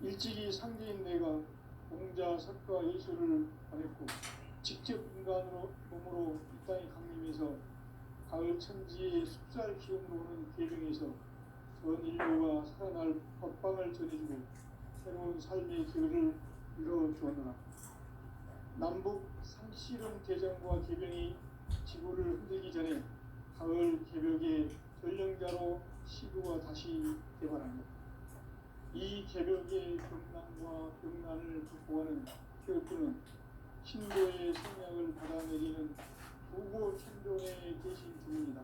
일찍이 상제인 내가 공자, 석가, 예술을 보냈고 직접 인간으로 몸으로 이 땅에 강림해서 가을 천지의 숲살 기운으로 오는 계병에서 전 인류가 살아날 법방을 전해주고 새로운 삶의 기회를 이뤄주었노라. 남북 상씨름 대전과 계병이 지구를 흔들기 전에 가을 개벽의 전령자로 시구가 다시 개발합니다. 이 개벽의 병난과 병난을 극복하는 태극기는 신도의 성약을 받아내리는 부고 천존에 계신 분입니다.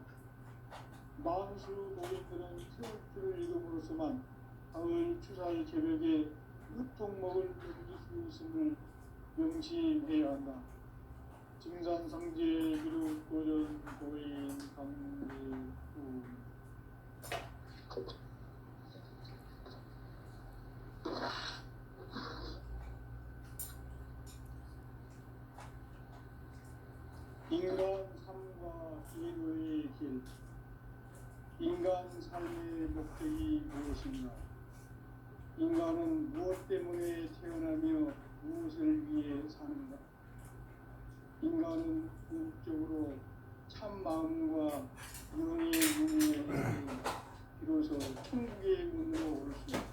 만수 노인들은 태극기를 읽음으로써만 가을 추살 개벽의 으통목을 넘길 수 있음을 명심해야 한다. 증산상제 미륵도전 고인 강대우. 인간 삶과 인류의 길. 인간 삶의 목적이 무엇인가? 인간은 무엇 때문에 태어나며 무엇을 위해 사는가? 인간은 궁극적으로 참 마음과 영의 문을 비로소 천국의 문으로 오를 수 있다.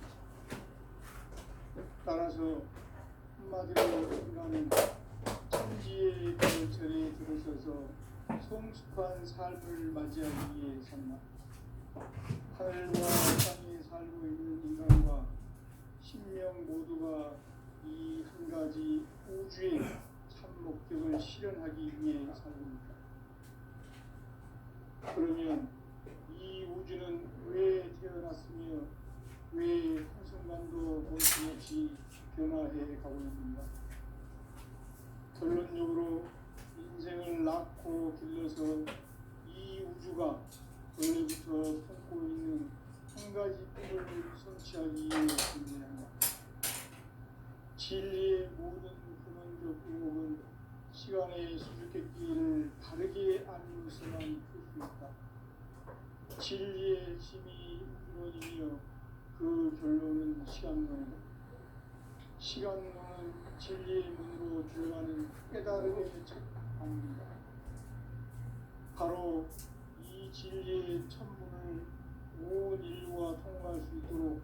따라서 한마디로 인간은 천지의 별처에 들어서서 성숙한 삶을 맞이하기 위해 산다. 하늘과 땅에 살고 있는 인간과 신명 모두가 이 한 가지 우주의 참 목적을 실현하기 위해 살립니다. 그러면 이 우주는 왜 태어났으며 왜 한순간도 멈춤없이 변화해 가고 있는가? 결론적으로 인생을 낳고 길러서 이 우주가 원래부터 품고 있는 한 가지 꿈을 성취하기 위해 존재한다. 진리의 모든 근원적 의목은 시간의 수수께끼를 다르게 아니면서만 풀 수 있다. 진리의 힘이 우주론이며 그 결론은 시간론이다. 시간론은 진리의 문으로 들어가는 깨달음의 첫 방입니다. 바로 이 진리의 천문을 온 인류가 통과할 수 있도록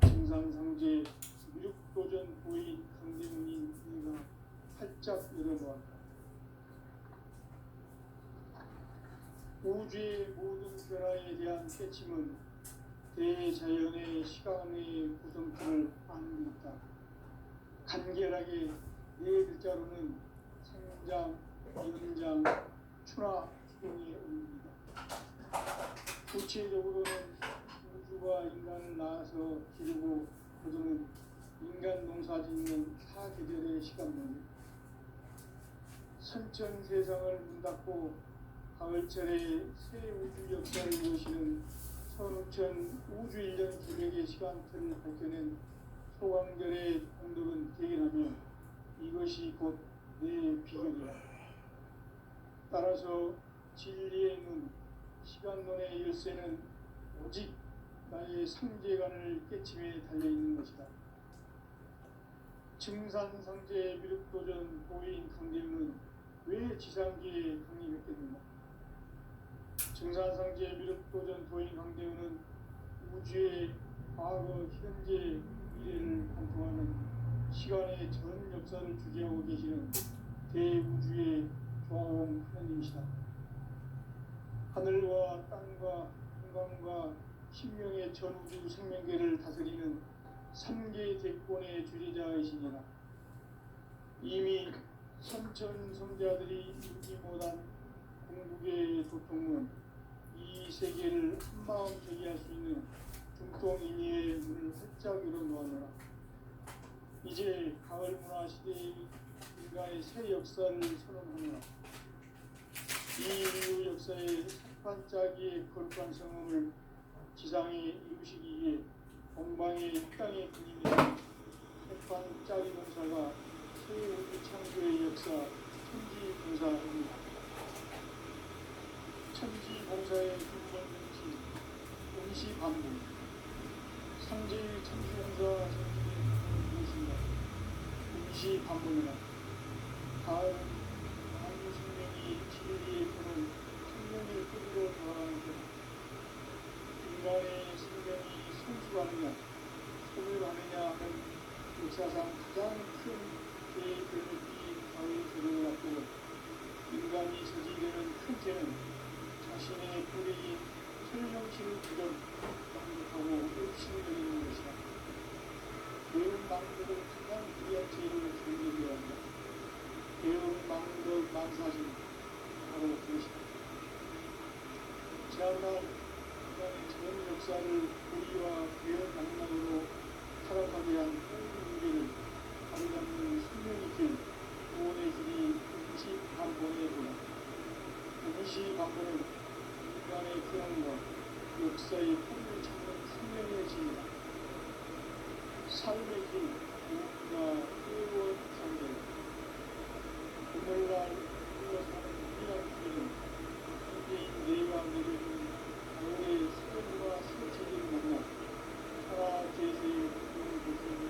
증산상제 미륵도전 보인 강대문인 이가 활짝 열어놓았다. 우주의 모든 변화에 대한 깨침은 대자연의 시간의 구성틀을 안고 있다. 간결하게 네 글자로는 생장, 연장, 추나, 추동의 의미입니다. 구체적으로는 우주가 인간을 낳아서 기르고 거두는 인간 농사짓는 사계절의 시간입니다. 선천 세상을 문 닫고 가을철에 새 우주 역사를 이루시는 선우천 우주 1년 기백의 시간틀을 밝혀낸 소강절의 공덕은 대견하며 이것이 곧 내 비결이다. 따라서 진리의 눈, 시간론의 열쇠는 오직 나의 상제관을 깨침에 달려있는 것이다. 증산상제 미륵도전 보인 강대우는 왜 지상계에 강림했겠는가? 증산상제 미륵도전 보인 강대우는 우주의 과거, 현재, 미래를 관통하는 시간의 전 역사를 주재하고 계시는 대우주의 조화원 하나님이시다. 하늘과 땅과 한강과 신명의 전우주 생명계를 다스리는 3개 대권의 주재자이시니라. 이미 선천 성자들이 이루지 못한 궁극의 도통은 이 세계를 한마음 제기할 수 있는 중동인의의 문을 활짝 열어놓았노라. 이제 가을 문화 시대의 인간의 새 역사를 선언하노라. 이 인류 역사의 반짝이의 거룩한 성음을 지상에 이루시기 위해 동방의 땅의 그림에서 반짝이 농사가 새 우주 창조의 역사 천지봉사입니다. 천지봉사의 근본 명칭 임시반복, 상제의 천지봉사 주었느라 가을은 많은 생명이 진리의 푸른 생명의 뿌리로 돌아가는 때다. 인간의 생명이 성숙하느냐 소멸하느냐 하는 역사상 가장 큰 대변혁이 가을 계절을 앞두고 인간이 저지르는 큰 죄는 자신의 뿌리인 설명치를 그저 만족하고 읍신거리는 것이다. 배운 망덕을 가장 귀한 죄로 존재되어야 한다. 배운 망덕 만사신 바로 그것이다. 지난날 인간의 전 역사를 우리와 배운 망락으로 타락하게 한 모든 문제를 바로잡는 숙명의 길 구원의 길이 임시반본에 보다. 임시반본은 인간의 근원과 역사의 뿌리를 찾는 숙명의 길이다. 삶의 길 무엇보다 뜨거운 상대 오늘날 우리가 사는 유일한 길은 현재인 내가 내려준 가을의 새해와 새치기를 만나 하나 제세의 구원을 볼 수 있는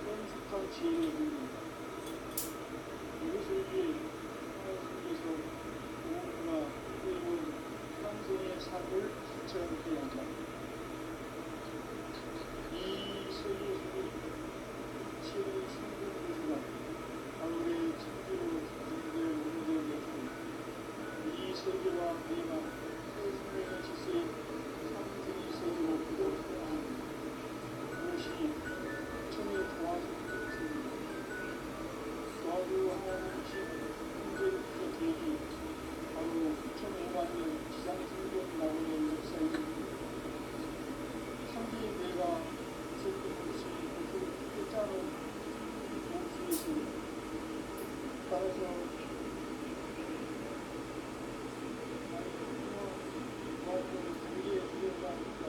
성숙한 지혜를 얻는다. 이것을 위해 하나님께서 무엇보다 뜨거운 평생의 삶을 지쳐야 한다. 이 세계 속에 치열한 충돌 교수가 가을의 천지로 전쟁되어 오는 것은 이 세계와 내가 새 생명의 질서인 상생의 세계로 부족해야 합니다. 그것이 천의 조화적인 것입니다. 조화주 하나님이신 현재의 계획이 바로 9,500만 년 지상 생존 나오는 역사입니다. 상대인 내가 무섭게 없이 그렇게 짜놓은 모습이 따라서 나는 단계에 들어가니까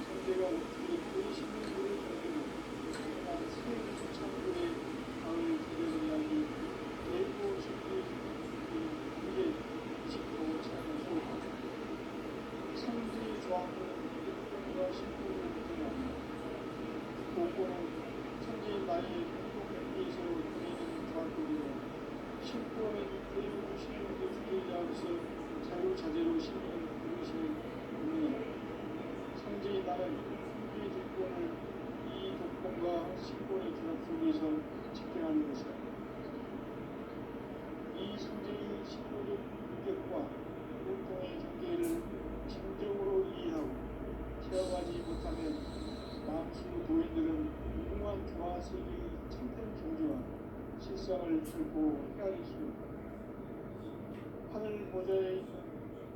상대가 어떻게 그 신민들을 보내고 난 세계 수창들의 가을 기대를 이야기 대고 싶은 단계 20도 차이가 성지 조항은 과 신분을 드러납니다. 고고는 천지의 나의 공동경계에서 보내는 조합들이요 신권은 대륙 신령의 주제자로서 자유자재로 신령을 부르시는 분이다. 천지의 나는 천지의 주권을 이 독권과 신권의 결합 속에서 집행하는 것이다. 이 천지의 신권적 인격과 공통의 경계를 진정으로 이해하고 체험하지 못하면 남수 도인들은 무궁한 조화세계의 참된 경지와 실상을 결코 헤아릴 수 없다. 하늘 보좌에 있는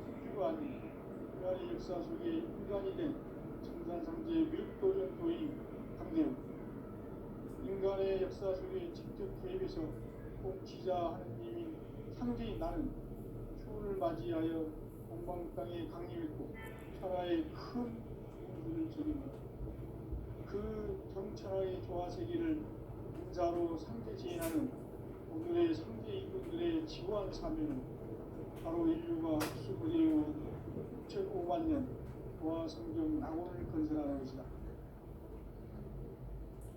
국주가 아닌 인간의 역사 속에 인간이 된 정산상제 묘도전 도인 강대우 인간의 역사 속에 직접 개입해서 공치자 하느님인 상제인 나는 추운을 맞이하여 동방 땅에 강림했고 천하의 큰 을 저깁니다. 그 정천하의 조화세계를 인자로 상대지인하는 오늘의 상대인분들의 지구한 사명은 바로 인류가 흡수되어 6,500만 년 조화성경 낙원을 건설하는 것이다.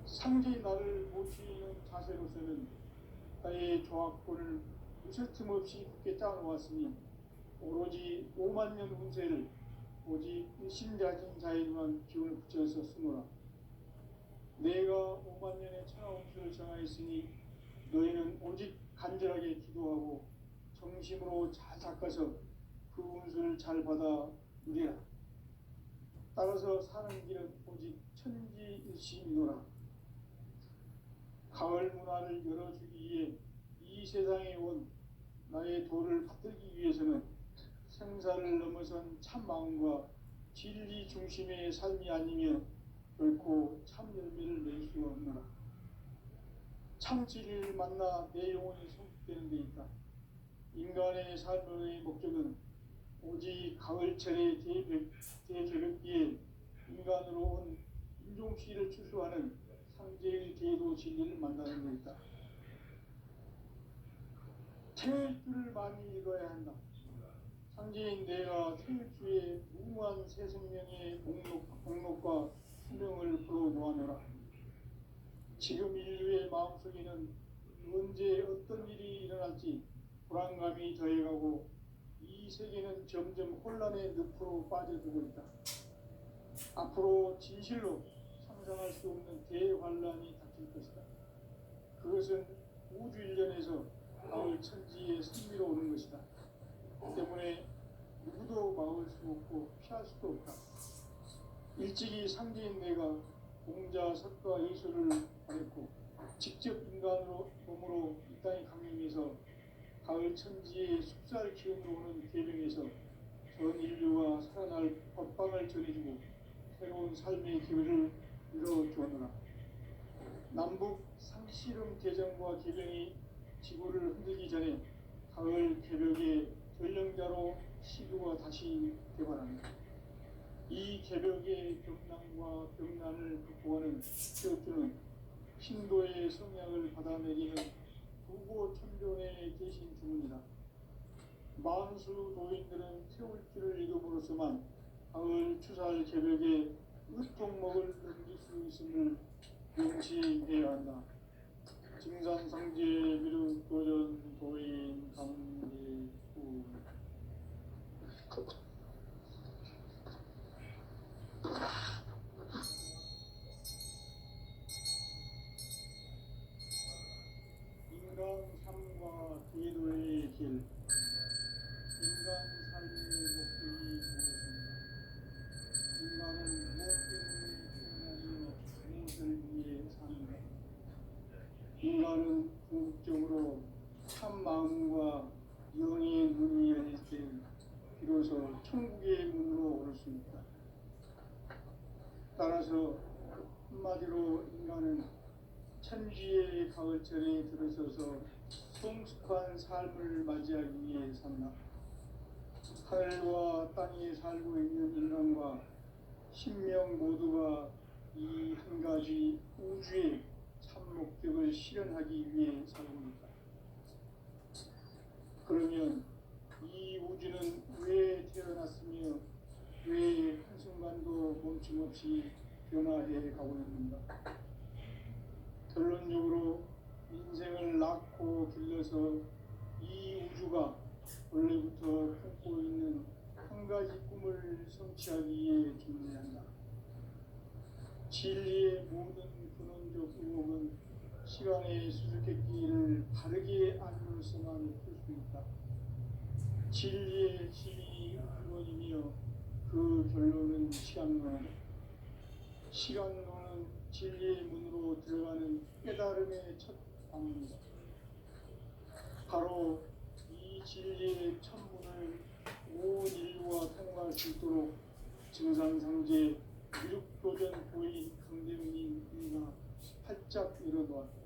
상제의 나를 모시는 자세로서는 나의 조화권을 무슨 틈없이 굳게 짜놓았으니 오로지 5만 년 운세를 오직 일심자진 자에게만 기운을 붙여서 쓰노라. 내가 5만 년의 천하운수를 정하였으니 너희는 오직 간절하게 기도하고 정심으로 잘 닦아서 그 운수를 잘 받아 누리라. 따라서 사는 길은 오직 천지일심이노라. 가을 문화를 열어주기 위해 이 세상에 온 나의 도를 받들기 위해서는 생사를 넘어선 참 마음과 진리 중심의 삶이 아니면 결코 참 열매를 낼 수 없노라. 참 진리를 만나 내 영혼이 성숙되는 데 있다. 인간의 삶의 목적은 오직 가을철의 대개벽기에 인간으로 온 인종시를 추수하는 상제의 대도 진리를 만나는 데 있다. 태일주를 많이 읽어야 한다. 상제인 내가 태일주의 무궁한 새 생명의 목록과 수명을 풀어놓아노라. 지금 인류의 마음속에는 언제 어떤 일이 일어날지 불안감이 더해가고 이 세계는 점점 혼란의 늪으로 빠져들고 있다. 앞으로 진실로 상상할 수 없는 대환란이 닥칠 것이다. 그것은 우주 일련에서 가을 천지의 승리로 오는 것이다. 때문에 누구도 막을 수 없고 피할 수도 없다. 일찍이 상제인 내가 공자, 석가, 예술을 발했고 직접 인간으로 몸으로 이 땅에 강림해서 가을 천지의 숲살 기운으로 오는 계명에서 전 인류와 살아날 법방을 전해주고 새로운 삶의 기회를 이뤄주었노라. 남북 상씨름 개정과 개병이 지구를 흔들기 전에 가을 개벽의 전령자로 시구가 다시 개발합니다. 이 개벽의 경난과 병난을 극복하는 태엽주는 신도의 성향을 받아내리는 부고 천존에 계신 주문이다. 만수 도인들은 태울주를 이름으로서만 가을 추살 개벽의 으통목을 넘길 수 있음을 명시해야 한다. 증산상제 미륵도전 도인 강제후 인간 삶과 대도의 길. 인간 삶의 목적이 무엇인가? 인간은 무엇 때문에 태어나서 무엇을 위해 사는가? 인간은 궁극적으로 참 마음과 영의 문이 열릴 때 비로소 천국의 문으로 오를 수 있다. 따라서 한마디로 인간은 천지의 가을철에 들어서서 성숙한 삶을 맞이하기 위해 산다. 하늘과 땅에 살고 있는 인간과 신명 모두가 이 한 가지 우주의 참 목적을 실현하기 위해 살고 있다. 그러면 이 우주는 왜 태어났으며 왜 한순간도 멈춤없이 변화해 가고 있는가? 결론적으로 인생을 낳고 길러서 이 우주가 원래부터 품고 있는 한 가지 꿈을 성취하기 위해 준비한다. 진리의 모든 근원적 의혹은 시간의 수수께끼를 바르게 알면서만 풀 수 있다. 진리의 힘이 근원이며 그 결론은 시간론이다. 시간론은 진리의 문으로 들어가는 깨달음의 첫 방문이다. 바로 이 진리의 천문을 온 인류가 통과할 수 있도록 증산상제 미륵도전 도인 강대웅이가 활짝 열어놓았다.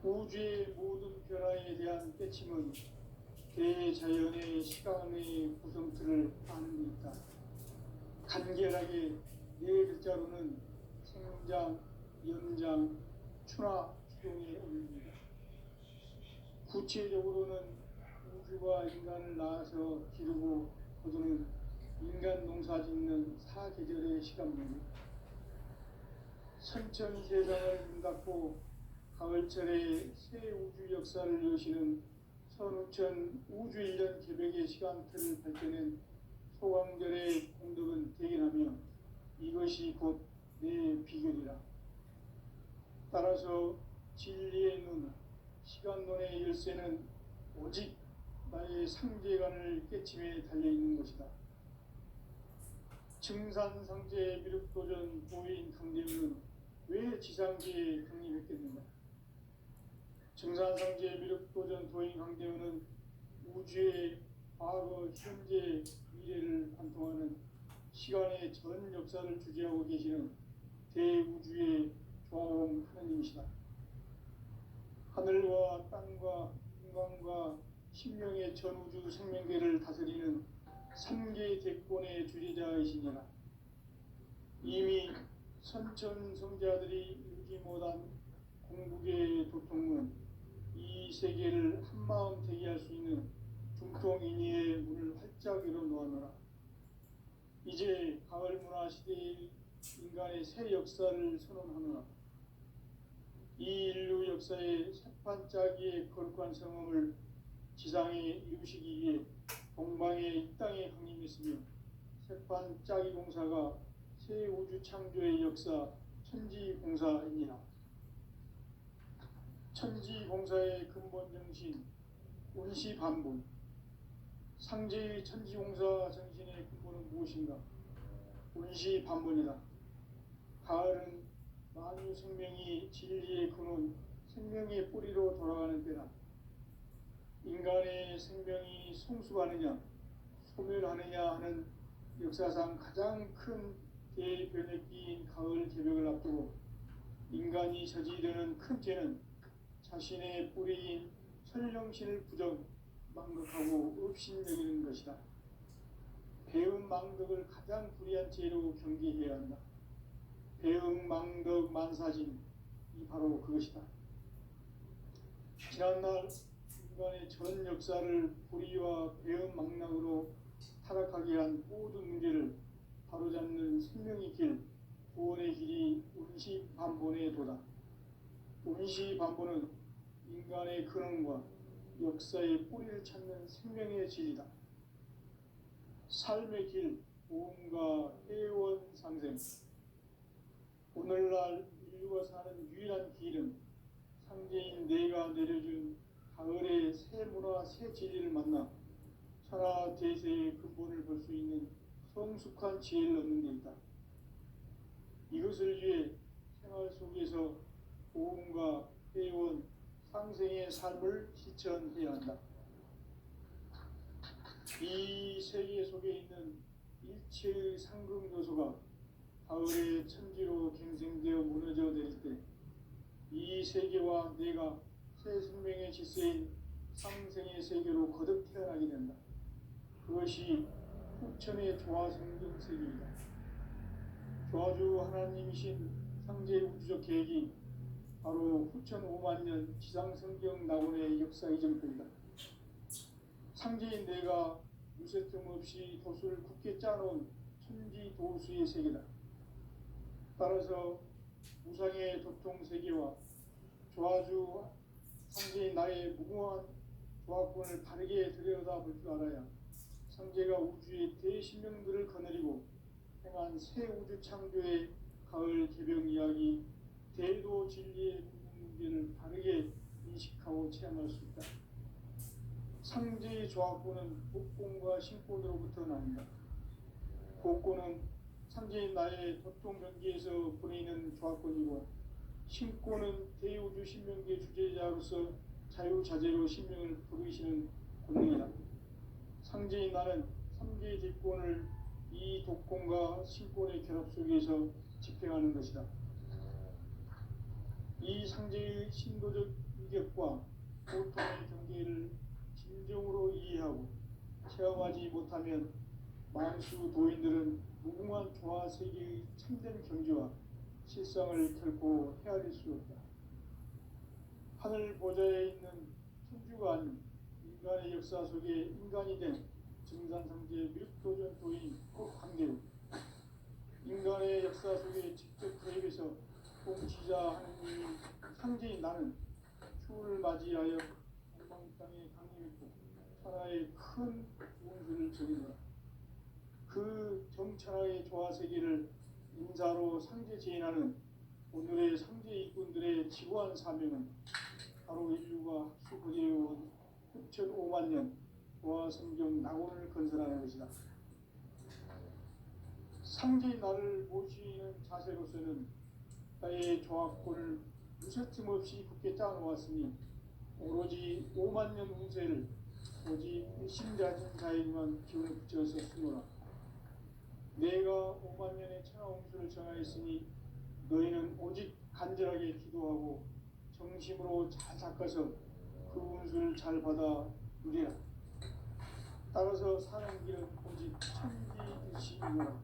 우주의 모든 변화에 대한 깨침은 대자연의 시간의 구성틀을 아는 데 있다. 간결하게 네 글자로는 생장, 연장, 추나, 추동에 올립니다. 구체적으로는 우주가 인간을 낳아서 기르고 거두는 인간 농사 짓는 사계절의 시간입니다. 선천 세상을 문 닫고 가을철에 새 우주 역사를 여시는 선우천 우주 일년 개벽의 시간틀을 밝혀낸 소강절의 공덕은 대견하며 이것이 곧 내 비결이라. 따라서 진리의 눈, 시간론의 열쇠는 오직 나의 상제관을 깨침에 달려있는 것이다. 증산상제 미륵도전 도인 강대웅은 왜 지상계에 강림했겠는가? 증산상제 미륵도전 도인 강대웅은 우주의 과거, 현재, 미래를 관통하는 시간의 전 역사를 주재하고 계시는 대우주의 조화음 하나님이시다. 하늘과 땅과 인간과 신명의 전우주 생명계를 다스리는 3개 대권의 주제자이시니라. 이미 선천성자들이 이루지 못한 공국의 도통은 이 세계를 한마음 되게 할 수 있는 중통인의의 문을 활짝 열어놓았노라. 이제 가을 문화 시대의 인간의 새 역사를 선언하노라. 이 인류 역사의 새판짜기의 거룩한 성험을 지상에 이루시기 위해 동방에 이 땅에 강림했으며 새판짜기 공사가 새 우주 창조의 역사 천지공사입니다. 천지공사의 근본 정신 운시반본. 상제의 천지공사 정신의 근본은 무엇인가? 운시반본이다. 가을은 만유 생명이 진리의 근원, 생명의 뿌리로 돌아가는 때다. 인간의 생명이 성숙하느냐, 소멸하느냐 하는 역사상 가장 큰 대변혁기인 가을 개벽을 앞두고 인간이 저지르는 큰 죄는 자신의 뿌리인 천령신을 부정, 망극하고 업신여기는 것이다. 배음 망덕을 가장 불의한 죄로 경계해야 한다. 배음 망덕 만사진, 이 바로 그것이다. 지난날 인간의 전 역사를 불의와 배음 망락으로 타락하게 한 모든 문제를 바로잡는 생명의 길, 구원의 길이 운시반본의 도다. 운시반본은 인간의 근원과 역사의 뿌리를 찾는 생명의 진리다. 삶의 길, 보험과 회원 상생. 오늘날 인류가 사는 유일한 길은 상제인 내가 내려준 가을의 새 문화, 새 진리를 만나 천하 대세의 근본을 볼 수 있는 성숙한 지혜를 얻는 데 있다. 이것을 위해 생활 속에서 보험과 회원, 상생의 삶을 실천해야 한다. 이 세계 속에 있는 일체의 상금 요소가 가을의 천지로 갱생되어 무너져 내릴 때 이 세계와 내가 새 생명의 질서인 상생의 세계로 거듭 태어나게 된다. 그것이 후천의 조화성경 세계이다. 조화주 하나님이신 상제의 우주적 계획이 바로 후천 5만 년 지상성경 낙원의 역사 이전편이다. 상제인 내가 무쇠점 없이 도수를 굳게 짜놓은 천지도수의 세계다. 따라서 무상의 도통 세계와 조화주 상제인 나의 무궁한 조화권을 바르게 들여다볼 줄 알아야 상제가 우주의 대신명들을 거느리고 행한 새 우주 창조의 가을 개벽 이야기, 대도 진리의 문제를 바르게 인식하고 체험할 수 있다. 상제의 조화권은 복권과 신권으로부터 나온다. 복권은 상제인 나의 도통 경계에서 보내는 조화권이고, 신권은 대우주 신명계 주제자로서 자유자재로 신명을 부르시는 권능이다. 상제인 나는 삼계의 뒷권을 이 독권과 신권의 결합 속에서 집행하는 것이다. 이 상제의 신도적 위격과 고통의 경계를 진정으로 이해하고 체험하지 못하면 만수 도인들은 무궁한 조화 세계의 참된 경지와 실상을 결코 헤아릴 수 없다. 하늘 보좌에 있는 천주가 아닌 인간의 역사 속에 인간이 된 증산상제 밀도전 도인 강대우, 인간의 역사 속에 직접 개입해서 통치자 하느님인 상제인 나는 추후를 맞이하여 한방 땅에 강림했고 천하의 큰 원수를 저지르라. 그 정천하의 조화세계를 인사로 상제 제인하는 오늘의 상제 일꾼들의 지구한 사명은 바로 인류가 학수부재해온 후천 5만 년 조화성경 낙원을 건설하는 것이다. 상제인 나를 모시는 자세로서는 나의 조화권을 무쇠틈 없이 굳게 짜놓았으니 오로지 5만 년 운세를 오직 일심자진 자에게만 기운을 붙여서 쓰노라. 내가 5만 년의 천하홍수를 정하였으니 너희는 오직 간절하게 기도하고 정심으로 잘 닦아서 그 운수를 잘 받아 누리라. 따라서 사는 길은 오직 천지듯이이노라.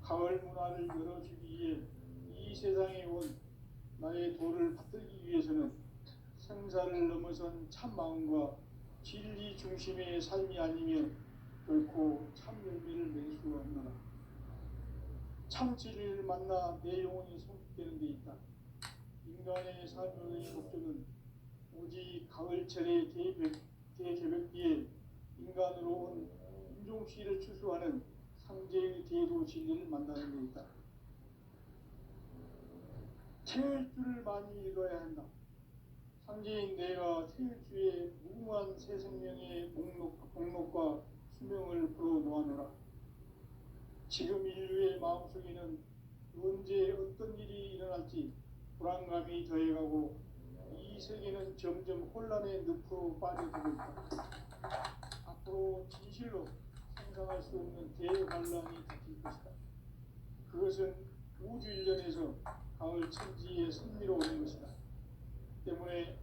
가을 문화를 열어주기 위해 이 세상에 온 나의 도를 받들기 위해서는 생사를 넘어선 참 마음과 진리 중심의 삶이 아니면 결코 참 열매를 낼 수 없노라. 참 진리를 만나 내 영혼이 성숙되는 데 있다. 인간의 삶의 목적은 오직 가을철의 대개벽기에 인간으로 온 인종시를 추수하는 상제의 대도 진리를 만나는 데 있다. 태일주를 많이 읽어야 한다. 상제인 내가 태일주의 무궁한 새 생명의 목록과 수명을 풀어놓아노라. 지금 인류의 마음속에는 언제 어떤 일이 일어날지 불안감이 더해가고 이 세계는 점점 혼란의 늪으로 빠져들고 있다. 앞으로 진실로 상상할 수 없는 대환란이 닥칠 것이다. 그것은 우주 일련에서 가을 천지의 선미로 오는 것이다. 때문에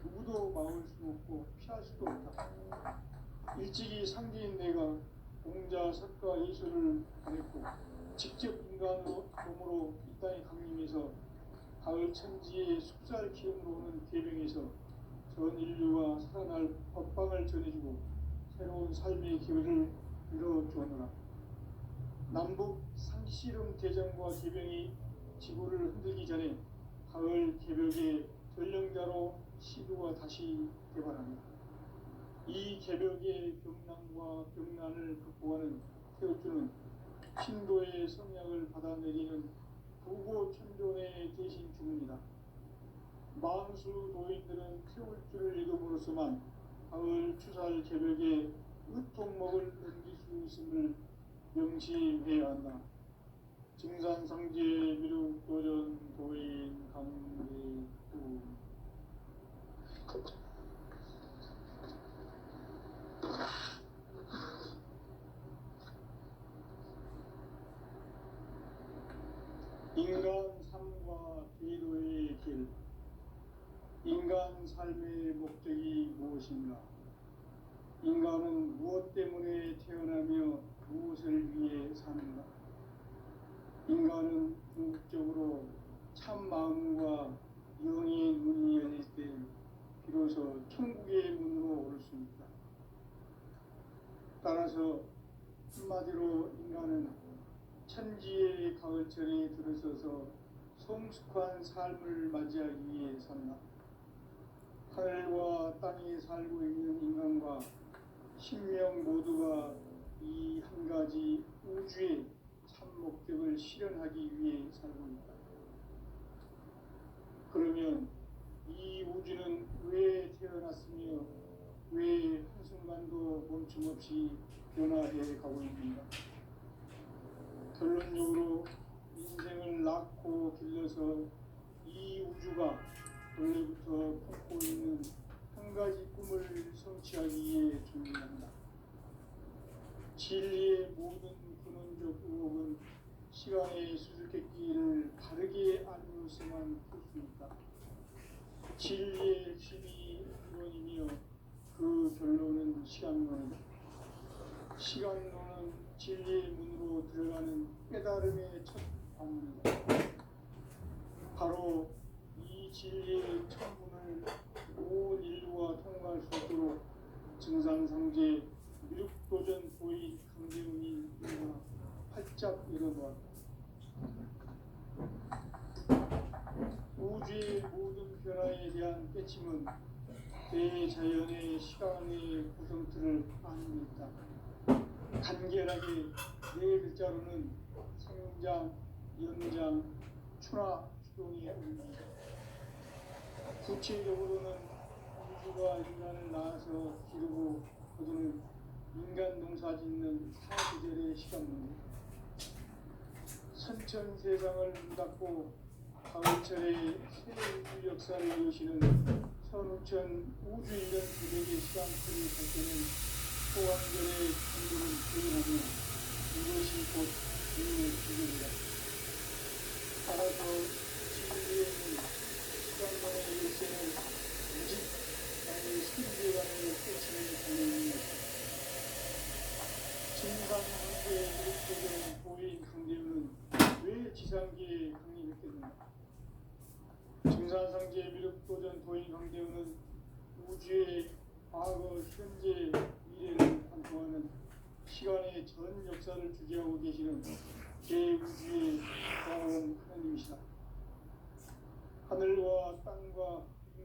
누구도 막을 수 없고 피할 수도 없다. 일찍이 상제인 내가 공자, 석가, 예술을 보냈고 직접 인간으로 몸으로 이 땅에 강림해서 가을 천지의 숲살 기운으로 오는 계명에서 전 인류가 살아날 법방을 전해주고 새로운 삶의 기회를 이뤄주었노라. 남북 상씨름 대전과 계병이 지구를 흔들기 전에 가을 개벽의 전령자로 시도가 다시 개발합니다. 이 개벽의 병난과 병난을 극복하는 태우주는 신도의 성약을 받아내리는 부고천존의 대신 주문이다. 만수 도인들은 태울주를 읽음으로써만 가을 추살 개벽의 으통목을 넘길 수 있음을 명심해야 한다. 증산상제 미륵도전 도인 강대도 인간 삶과 기도의 길. 인간 삶의 목적이 무엇인가? 인간은 무엇 때문에 태어나며 무엇을 위해 사는가? 인간은 궁극적으로 참 마음과 영의 문이 열릴 때 비로소 천국의 문으로 오를 수 있다. 따라서 한마디로 인간은 천지의 가을철에 들어서서 성숙한 삶을 맞이하기 위해 산다. 하늘과 땅에 살고 있는 인간과 신명 모두가 이 한 가지 우주의 참 목적을 실현하기 위해 살고 있다. 그러면 이 우주는 왜 태어났으며 왜 한순간도 멈춤없이 변화해 가고 있는가? 결론적으로 인생을 낳고 길러서 이 우주가 원래부터 품고 있는 한 가지 꿈을 성취하기 위해 준비한다. 진리의 모든 근원적 의혹은 시간의 수수께끼를 바르게 알면서만 풀 수 있다. 진리의 핵심이 이론이며 그 결론은 시간론이다. 시간론은 진리의 문으로 들어가는 깨달음의 첫 방문이다. 바로 이 진리의 첫 문을 온 인류가 통과할 수 있도록 증산상제 미륵도전 도인 강대훈이 활짝 열어놓았다. 우주의 모든 변화에 대한 깨침은 대자연의 시간의 구성틀을 아는 데 있다. 간결하게 네 글자로는 생장, 연장, 추나, 추동의 의미다. 구체적으로는 우주가 인간을 낳아서 기르고 거두는 인간 농사 짓는 사계절의 시간입니다. 선천세상을 문닫고 가을철의 새 우주 역사를 이으시는 선우천 우주인간 기백의 시간틀을 볼 때는 소환절의 천도를 표현하며 이것이 곧 진리의 기별이다. 따라서 진리에는 시간만의 열쇠는 오직 나의 신비관의 깨침을 달려있는 것이다. 증산상제의 미륵도전 도인 강대훈은 왜 지상계에 강림했겠는가? 증산상제 미륵도전 도인 강대훈은 우주의 과거, 현재, 미래를 관통하는 시간의 전 역사를 주재하고 계시는 대우주의 광원 하나님이시다. 하늘과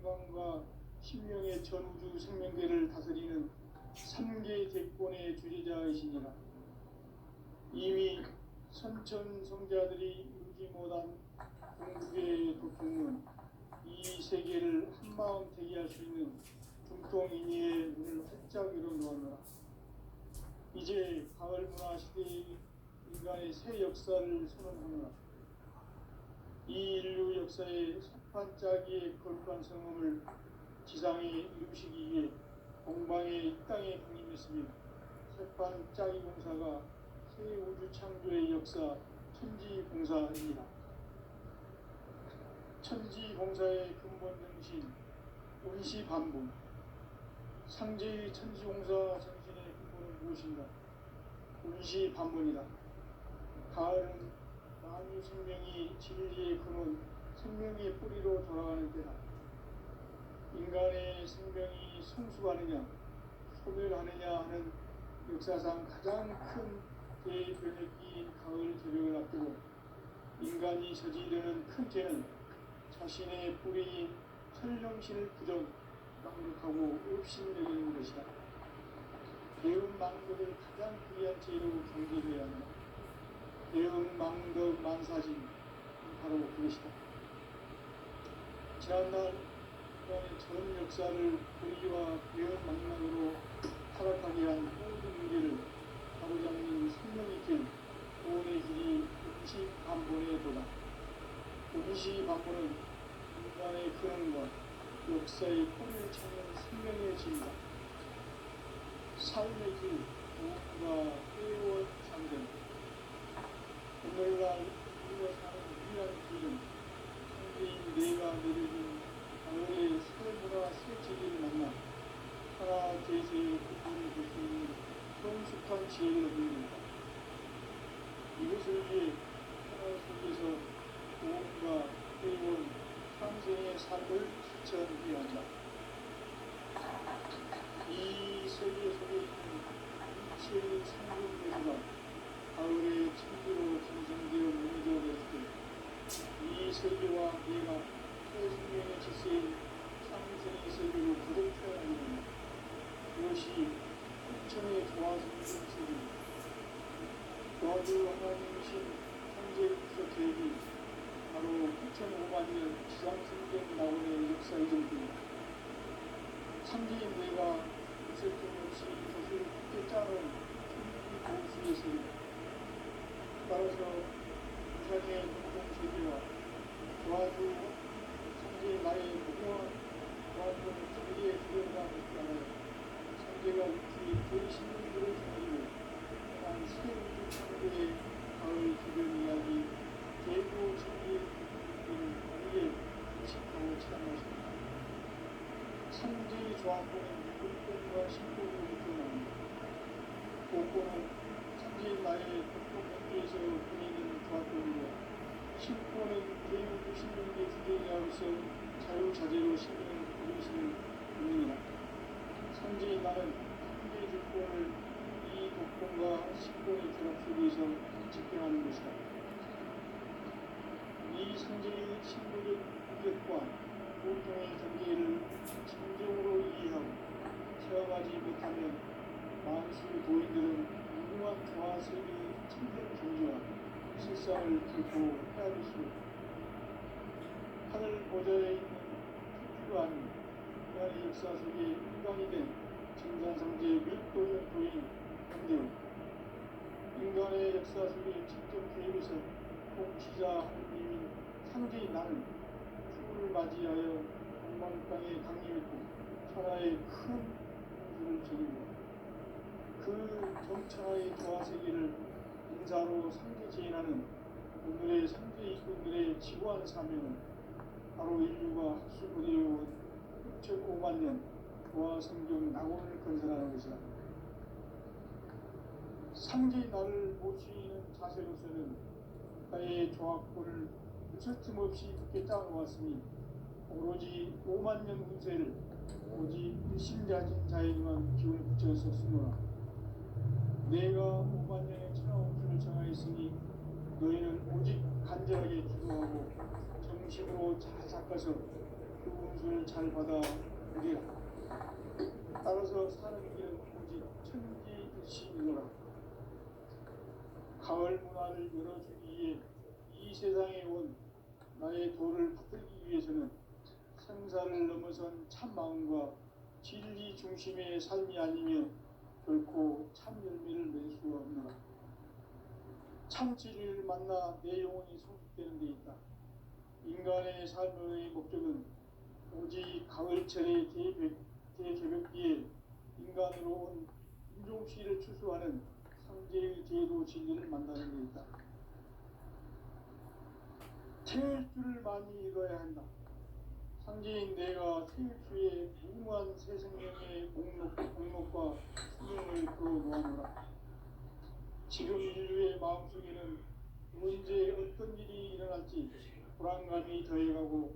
인간과 신명의 전우주 생명계를 다스리는 3개 대권의 주제자이시니라. 이미 선천성자들이 이루지 못한 궁극의 도통은 이 세계를 한마음 되게 할 수 있는 중동인의의 눈을 활짝 열어놓았노라. 이제 가을 문화 시대의 인간의 새 역사를 선언하노라. 이 인류 역사의 석판짜기의 거룩한 성험을 지상에 이루시기 위해 공방의 이 땅에 강림했으며 석판짜기 공사가 새 우주 창조의 역사 천지공사입니다. 천지공사의 근본 정신 운시반복. 상제의 천지공사 정신의 근본은 무엇인가? 운시반복이다. 가을은 만유 생명이 진리의 근원, 생명의 뿌리로 돌아가는 때다. 인간의 생명이 성숙하느냐, 소멸하느냐 하는 역사상 가장 큰 대변혁기인 가을 개벽을 앞두고 인간이 저지르는 큰 죄는 자신의 뿌리인 천령신을 부정, 망각하고 업신여기는 것이다. 대응망덕을 가장 귀한 죄로 경계해야 한다. 대응망덕 만사진, 바로 그것이다. 지난날 인간의 전 역사를 불의와 대응망락으로 타락하게 한 모든 문제를 바로잡는 생명의 길, 구원의 길이 운시반본의 도다. 운시반본은 인간의 근원과 역사의 뿌리를 찾는 생명의 길이다. 삶의 길, 구원과 회원 상전. 오늘날 우리가 사는 유일한 길은 상대인 내가 내려준 가을의 새 문화 새 지리를 만나 하나 제세의 근본을 볼 수 있는 성숙한 지혜를 얻는 것이다. 이것을 위해 하나 속에서 구원과 회원, 상생의 삶을 실천해야 한다. 이 세계 속에 있는 이치의 상승대수가 가을의 천지로 생성되어 무너져 버릴 때 이 세계와 내가 새 생명의 질서인 상생의 세계로 거듭해야 하는 그것이 천천의 조화성경 세계입니다. 도와주 하나님이신 창제국적 계획이 바로 9,500만 년 지상성경 나오는 역사 이전입니다. 참지인 내가 무색점 없이 것을 굳게 짜는 천국의 보수의 세계. 따라서 부산의 공동세계와 도와주 참지인 나의 무궁한 도와주는 자기의 두려움과 함께하여 참제가 우리 저희 신분들을 정하고 한 새 우주 창조의 가을 주변 이야기 대구 천지의 분들을 빠르게 의식하고 찬양하십니다. 참지의 조합권은 물권과 신권으로부터 나옵니다. 공권은 참지인 나의 독도 경계에서 보내는 조합권이고 신권은 대우주 신명계 주제자로서 자유자재로 신명을 부르시는 분입니다. 참지인 나는 참지의 주권을 이 독권과 신권의 결합 속에서 집행하는 것이다. 이 상징의 신부적 규격과 보통의 경계를 진정으로 이해하고 체험하지 못하면 만수 도인들은 무궁한 조화세계의 참된 경지와 실상을 결코 헤아릴 수 없다. 하늘 보좌에 있는 특주가 아닌 인간의 역사 속에 인간이 된 진산상제 밀도형 도인 현대우 인간의 역사 속에 직접 개입해서 통치자 하느님인 상제인 나는 추후를 맞이하여 동방 땅에 강림했고 천하의 큰 홍수를 적입니다. 그 정천하의 조화세계를 인사로 상제 제인하는 오늘의 상제 이꾼들의 지구한 사명은 바로 인류가 학수고대해온 6,500만 년 조화성경 낙원을 건설하는 것이다. 상제의 나를 모시는 자세로서는 나의 조합권을 무설틈 없이 굳게 짜놓았으니 오로지 5만 년 운세를 오직 일심자진 자에게만 기운을 붙여 썼으므로 내가 5만 년의 천하 운수를 정하였으니 너희는 오직 간절하게 기도하고 정심으로 잘 닦아서 그 용서를 잘 받아 우리라. 따라서 사는 길은 오직 천지일시이노라. 가을 문화를 열어주기 위해 이 세상에 온 나의 도를 받들기 위해서는 생사를 넘어선 참 마음과 진리 중심의 삶이 아니면 결코 참 열매를 낼 수 없노라. 참 진리를 만나 내 영혼이 성숙되는 데 있다. 인간의 삶의 목적은 오직 가을철의 대개벽기에 인간으로 온 인종시를 추수하는 상제의 제도 진리를 만나는 데 있다. 태울 줄을 많이 읽어야 한다. 상제인 내가 태울 주의 무궁한 새 생명의 목록과 수명을 그어놓아노라. 지금 인류의 마음속에는 언제 어떤 일이 일어날지 불안감이 더해가고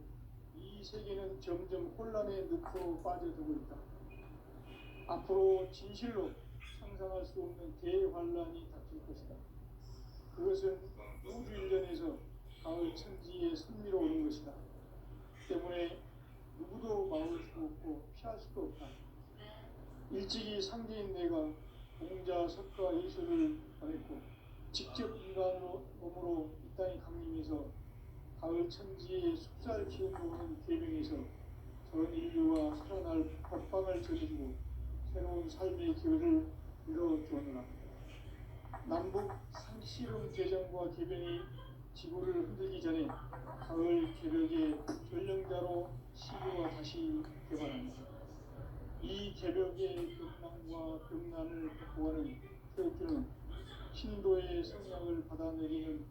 이 세계는 점점 혼란의 늪으로 빠져들고 있다. 앞으로 진실로 상상할 수 없는 대환란이 닥칠 것이다. 그것은 우주 일련에서 가을 천지의 선미로 오는 것이다. 때문에 누구도 막을 수 없고 피할 수도 없다. 일찍이 상제인 내가 공자, 석가, 예수를 보냈고 직접 인간으로 몸으로 이 땅에 강림해서 가을 천지의 숲살 키워놓은 계명에서 전 인류와 살아날 법방을 전해주고 새로운 삶의 기회를 이뤄주었노라. 남북 상시름 개정과 개변이 지구를 흔들기 전에 가을 개벽의 전령자로 시교가 다시 개발합니다. 이 개벽의 경랑과 병난을 극복하는 태극기는 신도의 성향을 받아내리는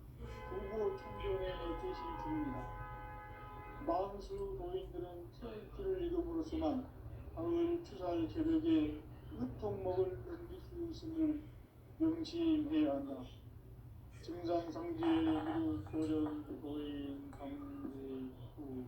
부고 총전의 대신 중입니다. 만수 노인들은 태극기를 읽음으로써만 가을 추살 개벽의 으통목을 넘길 수 있음을 명심해야 한다. 증상상제 무릎 고전 고인 강대후.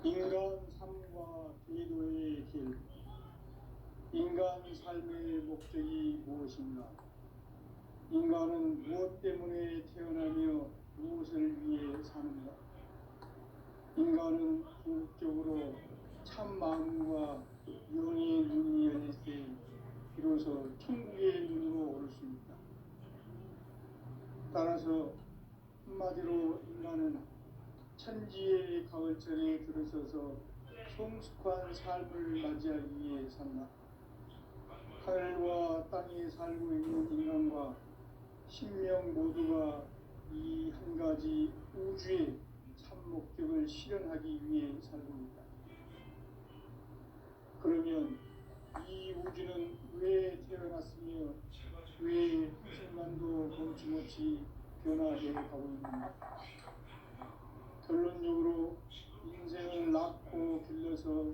인간 삶과 기도의 길. 인간 삶의 목적이 무엇인가? 인간은 무엇 때문에 태어나며 무엇을 위해 사는가? 인간은 궁극적으로 참 마음과 영의 눈이 열릴 때 비로소 천국의 눈으로 올 수 있다. 따라서 한마디로 인간은 천지의 가을철에 들어서서 성숙한 삶을 맞이하기 위해 산다. 하늘과 땅에 살고 있는 인간과 신명 모두가 이 한 가지 우주의 참 목적을 실현하기 위해 살고 있다. 그러면 이 우주는 왜 태어났으며 왜 한순간도 멈춤없이 변화해 가고 있는가? 결론적으로 인생을 낳고 길러서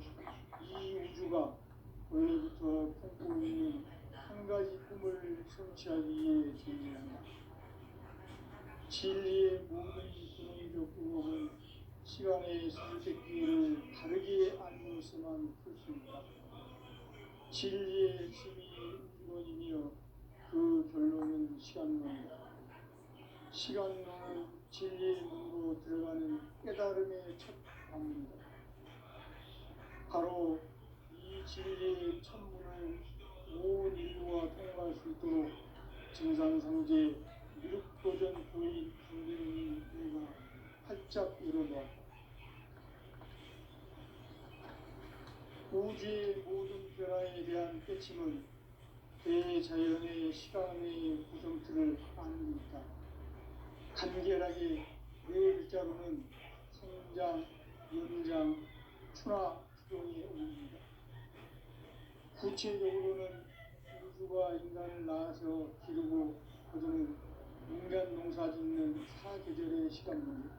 이 우주가 원래부터 품고 있는 한 가지 꿈을 성취하기 위해 존재한다. 진리의 모든 근원적 의혹은 시간의 선택기를 다르게 알면서만 풀 수 있다. 진리의 핵심이 우주론이며 그 결론은 시간론이다. 시간론은 진리의 문으로 들어가는 깨달음의 첫 방문이다. 바로 이 진리의 천문을 온 인류가 통과할 수 있도록 증상상제 미륵도전 고인 강대훈이 내가 활짝 열어놓았다. 우주의 모든 변화에 대한 깨침은 대자연의 시간의 구성틀을 아는 것이다. 간결하게 네 글자로는 성장, 연장, 추나, 추동의 의미입니다. 구체적으로는 우주가 인간을 낳아서 기르고 거두는 인간 농사 짓는 사계절의 시간입니다.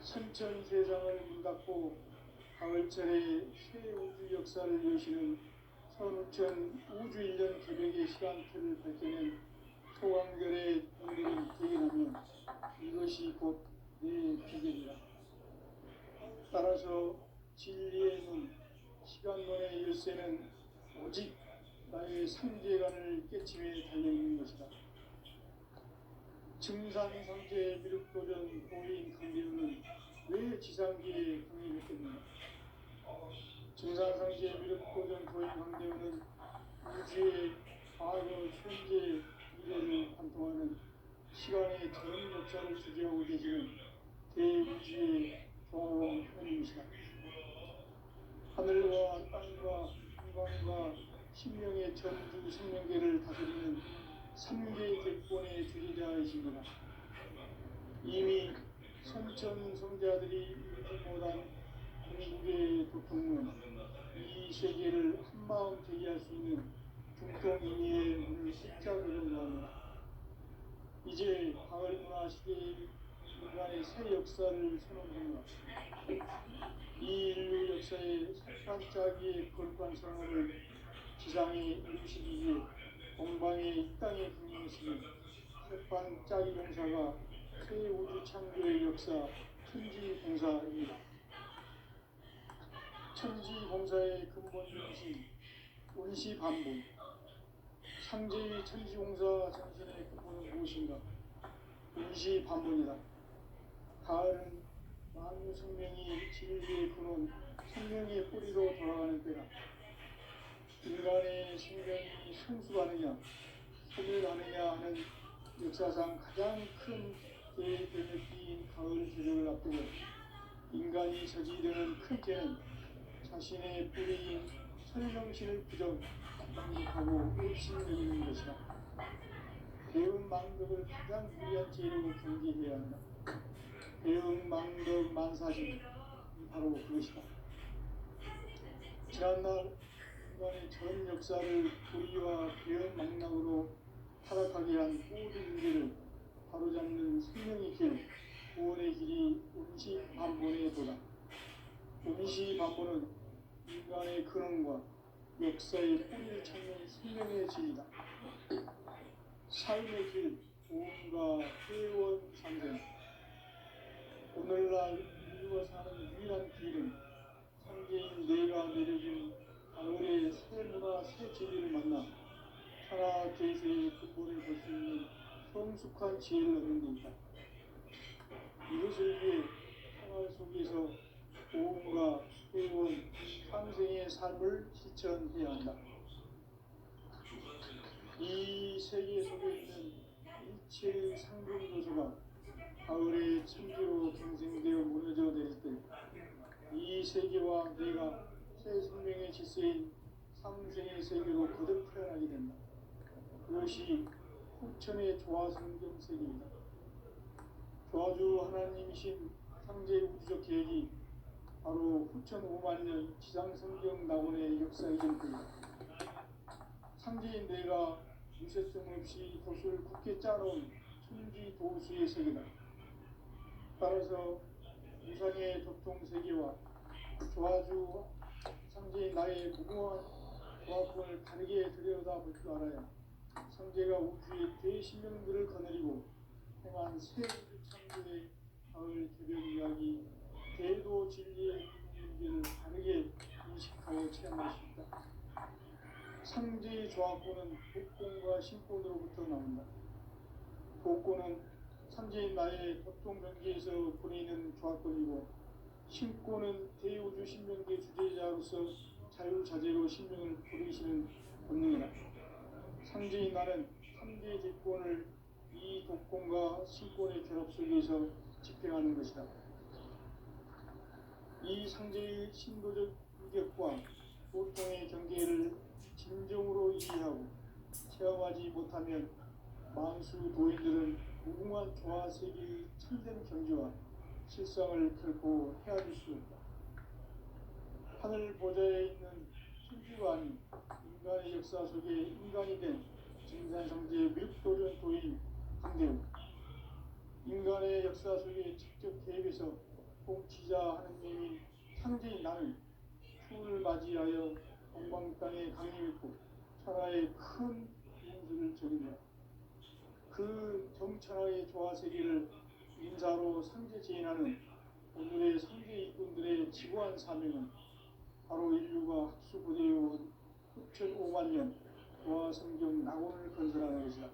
선천 세상을 문 닫고 가을철에 새 우주 역사를 여시는 선우천 우주 일년 개벽의 시간표를 밝혀낸 소강결의 공들을 기억하면 이것이 곧 내 비결이다. 따라서 진리의 눈, 시간론의 열쇠는 오직 나의 상제관을 깨침에 달려있는 것이다. 증산상제 미륵도전 도인 강대우는 왜 지상계에 강림했겠느냐? 증산상제 미륵도전 도인 강대우는 우주의 과거, 현재, 미래를 관통하는 시간의 전 역사를 주재하고 계시는 대우주의 조화왕 현임이시다. 하늘과 땅과 인간과 신명의 전주 생명계를 다스리는 삼계 객권의 주지자이십니다. 이미 성천 성자들이 읽지 못한 궁극의 도통문, 이 세계를 한마음 제기할 수 있는 중통인의의 문을 십자로 열어놓습니다. 이제 가을 문화 시대의 인간의 새 역사를 선언합니다. 이 인류 역사의 석판짜기의 거룩한 성원을 지상에 이루시기 위해 동방의 이 땅에 분명하시는 석판짜기 공사가 새 우주 창조의 역사 천지공사입니다. 천지공사의 근본 중심 운시반복. 상제의 천지공사 정신의 근본은 무엇인가? 운시반복이다. 가을은 만유 생명이 진리의 근원, 생명의 뿌리로 돌아가는 때다. 인간의 생명이 성숙하느냐, 소멸하느냐 하는 역사상 가장 큰 대변혁기인 가을 제정을 앞두고 인간이 저지르는 큰 죄는 자신의 뿌리인 천정신을 부정하고 의심여기는 것이다. 배은망덕을 가장 유리한 죄로 경계해야 한다. 배은망덕 만사진, 바로 그것이다. 지난날 인간의 전 역사를 불의와 배은망락으로 타락하게 한 모든 문제를 바로잡는 생명의 길, 구원의 길이 운시반본의 도다. 운시반본은 인간의 근원과 역사의 뿌리를 찾는 생명의 길이다. 삶의 길, 구원과 회원 상생. 오늘날 인류가 사는 유일한 길은 상제인 내가 내려준 가을의 새 문화, 새 진리를 만나 하나 계세의 근본을 볼 수 있는 성숙한 지혜를 얻는 데 있다. 이것을 위해 생활 속에서 보험과 회원, 상생의 삶을 실천해야 한다. 이 세계 속에 있는 일체의 상금 요소가 가을의 천지로 경생되어 무너져 내릴 때 이 세계와 내가 새 생명의 질서인 상생의 세계로 거듭 태어나게 된다. 그것이 후천의 조화성경 세계이다. 조화주 하나님이신 상제의 우주적 계획이 바로 후천 5만년 지상성경 낙원의 역사 이전입니다. 상제인 내가 유세성 없이 도수를 굳게 짜놓은 천지 도수의 세계다. 따라서 우상의 도통 세계와 조화주 상제인 나의 무궁한 조합을 다르게 들여다볼 줄 알아야 상제가 우주의 대신명들을 거느리고 행한 새 우주 창조의 가을 개별 이야기, 대도 진리의 문제를 다르게 인식하고 체험할 수 있다. 상제의 조합권은 복권과 신권으로부터 나온다. 복권은 상제인 나의 보통 경계에서 보내는 조합권이고, 신권은 대우주 신명계 주제자로서 자유자재로 신명을 부르시는 본능이다. 상제인 나는 삼계 제권을 이 독권과 신권의 결합 속에서 집행하는 것이다. 이 상제의 신도적 인격과 보통의 경계를 진정으로 이해하고 체험하지 못하면 만수 도인들은 무궁한 조화 세계의 참된 경지와 실상을 결코 헤아릴 수 없다. 하늘 보좌에 있는 천주가 아닌 인간의 역사 속에 인간이 된 증산상제의 미륵도전 도인 강대우. 인간의 역사 속에 직접 개입해서 통치자 하느님인 상제인 나는 추운을 맞이하여 동방 땅에 강림했고 천하의 큰 인수를 적인다. 그 정천하의 조화세계를 인사로 상제 제인하는 오늘의 상제 일꾼들의 지구한 사명은 바로 인류가 학수고대해온 6,500만 년 와 성경 낙원을 건설하는 것이다.